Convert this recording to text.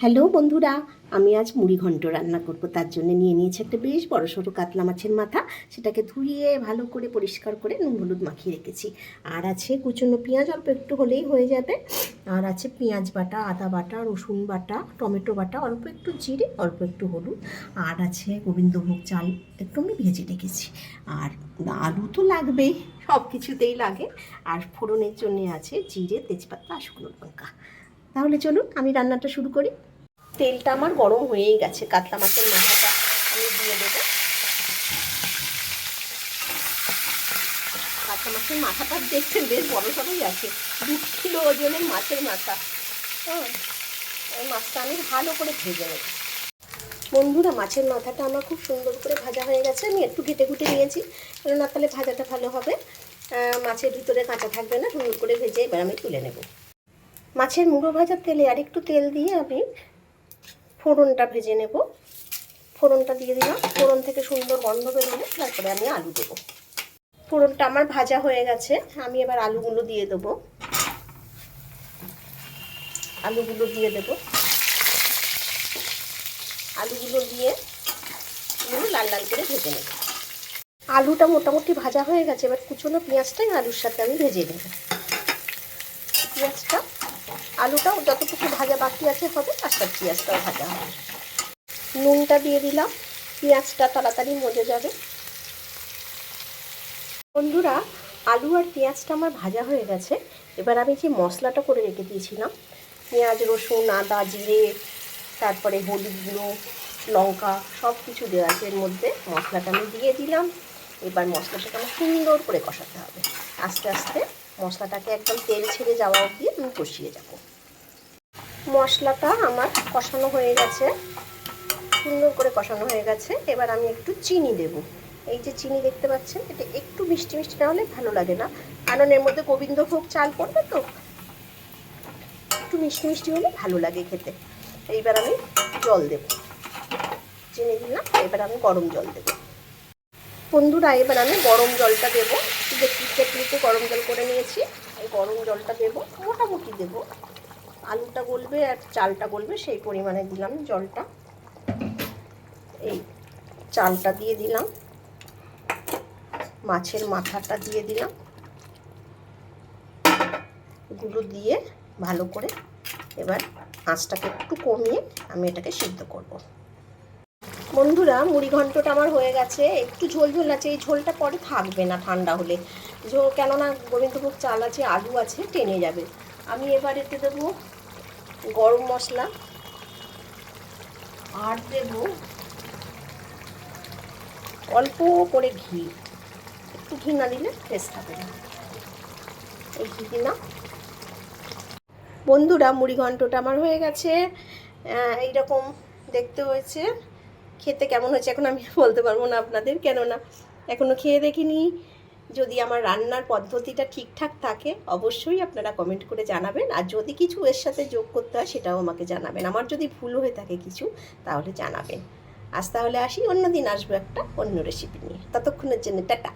Hello বন্ধুরা, আমি আজ মুড়ি ঘন্ট রান্না করব। তার জন্য নিয়ে নিয়েছি একটা বেশ বড় সড়ো কাতলা মাছের মাথা। সেটাকে ধুয়ে ভালো করে পরিষ্কার করে নুন হলুদ মাখিয়ে রেখেছি। আর আছে কুচনো পেঁয়াজ, অল্প একটু হলেই হয়ে যাবে। আর আছে পেঁয়াজ বাটা, আদা বাটা, রসুন বাটা, টমেটো বাটা, অল্প একটু জিরে, অল্প একটু হলুদ। আর আছে গোবিন্দভোগ চাল একটু আমি ভেজে রেখেছি। আর আলু তো লাগবেই, সব কিছুতেই লাগে। আর ফোড়নের জন্য আছে জিরে, তেজপাতা আর শুকনো লঙ্কা। তাহলে চলুন আমি রান্নাটা শুরু করি। তেলটা আমার গরম হয়েই গেছে। কাতলা মাছের মাথাটা আমি দিয়ে দেবো। কাতলা মাছের মাথাটা দেখছেন বেশ বড় সড়ই আছে, 2 কিলো ওজনের মাছের মাথা। হ্যাঁ, ওই মাছটা আমি ভালো করে ভেজে নেব। বন্ধুরা, মাছের মাথাটা আমার খুব সুন্দর করে ভাজা হয়ে গেছে। আমি একটু ঘেটে ঘুটে নিয়েছি, না তাহলে ভাজাটা ভালো হবে, মাছের ভিতরে কাঁচা থাকবে না। সুন্দর করে ভেজে এবার আমি তুলে নেব। মাছের মুড়ো ভাজার তেলে আর একটু তেল দিয়ে আমি ফোড়নটা ভেজে নেব। ফোড়নটা দিয়ে দিলাম। ফোড়ন থেকে সুন্দর গন্ধ বেরোলে তারপরে আমি আলু দেবো। ফোড়নটা আমার ভাজা হয়ে গেছে, আমি এবার আলুগুলো দিয়ে দেবো। আলুগুলো দিয়ে দেবো। আলুগুলো দিয়ে লাল লাল করে ভেজে নেব। আলুটা মোটামুটি ভাজা হয়ে গেছে। এবার কুচনো পেঁয়াজটাই আলুর সাথে আমি ভেজে নেব। পেঁয়াজটা, আলুটাও যতটুকু ভাজা বাকি আছে হবে, তার সাথে পেঁয়াজটাও ভাজা হবে। নুনটা দিয়ে দিলাম, পেঁয়াজটা তাড়াতাড়ি মজে যাবে। বন্ধুরা, আলু আর পেঁয়াজটা আমার ভাজা হয়ে গেছে। এবার আমি যে মশলাটা করে রেখে দিয়েছিলাম, পেঁয়াজ, রসুন, আদা, জিরে, তারপরে হলুদ গুঁড়ো, লঙ্কা, সব কিছু দেওয়া আছে এর মধ্যে। মশলাটা আমি দিয়ে দিলাম। এবার মশলাটাকে আমার সুন্দর করে কষাতে হবে। আস্তে আস্তে মশলাটাকে একদম তেল ছেড়ে যাওয়া অবধি আমি কষিয়ে যাব। মশলাটা আমার কষানো হয়ে গেছে, সুন্দর করে কষানো হয়ে গেছে। এবার আমি একটু চিনি দেব। এই যে চিনি দেখতে পাচ্ছেন, এটা একটু মিষ্টি মিষ্টি না হলে ভালো লাগে না, কারণ এর মধ্যে গোবিন্দভোগ চাল পড়বে, তো একটু মিষ্টি মিষ্টি হলে ভালো লাগে খেতে। এইবার আমি জল দেব। চিনি দিলাম, এবার আমি গরম জল দেব। বন্ধুরা, এবার আমি গরম জলটা দেবো। একটু গরম জল করে নিয়েছি, এই গরম জলটা দেবো। মোটামুটি দেবো, আলুটা গলবে আর চালটা গলবে সেই পরিমাণে দিলাম জলটা। এই চালটা দিয়ে দিলাম, মাছের মাথাটা দিয়ে দিলাম, এগুলো দিয়ে ভালো করে এবার আঁচটাকে একটু কমিয়ে আমি এটাকে সিদ্ধ করব। বন্ধুরা, মুড়ি ঘন্টটা আমার হয়ে গেছে। একটু ঝোল ঝোল আছে, এই ঝোলটা পরে থাকবে না ঠান্ডা হলে, কেননা গোবিন্দভোগ চাল আছে, আলু আছে, টেনে যাবে। আমি এবার এতে দেবো গরম মশলা, আর দেবো অল্প করে ঘি। একটু ঘি না দিলে টেস্ট হবে না, এই ঘি দিলাম। বন্ধুরা, মুড়ি ঘন্টটা আমার হয়ে গেছে। এইরকম দেখতে হয়েছে। খেতে কেমন হয়েছে এখন আমি বলতে পারবো না আপনাদের, কেননা এখনও খেয়ে দেখিনি। যদি আমার রান্নার পদ্ধতিটা ঠিকঠাক থাকে অবশ্যই আপনারা কমেন্ট করে জানাবেন। আর যদি কিছু এর সাথে যোগ করতে হয় সেটাও আমাকে জানাবেন। আমার যদি ভুল হয়ে থাকে কিছু, তাহলে জানাবেন। আজ তাহলে আসি, অন্য দিন আসবো একটা অন্য রেসিপি নিয়ে। ততক্ষণের জন্য টাটা।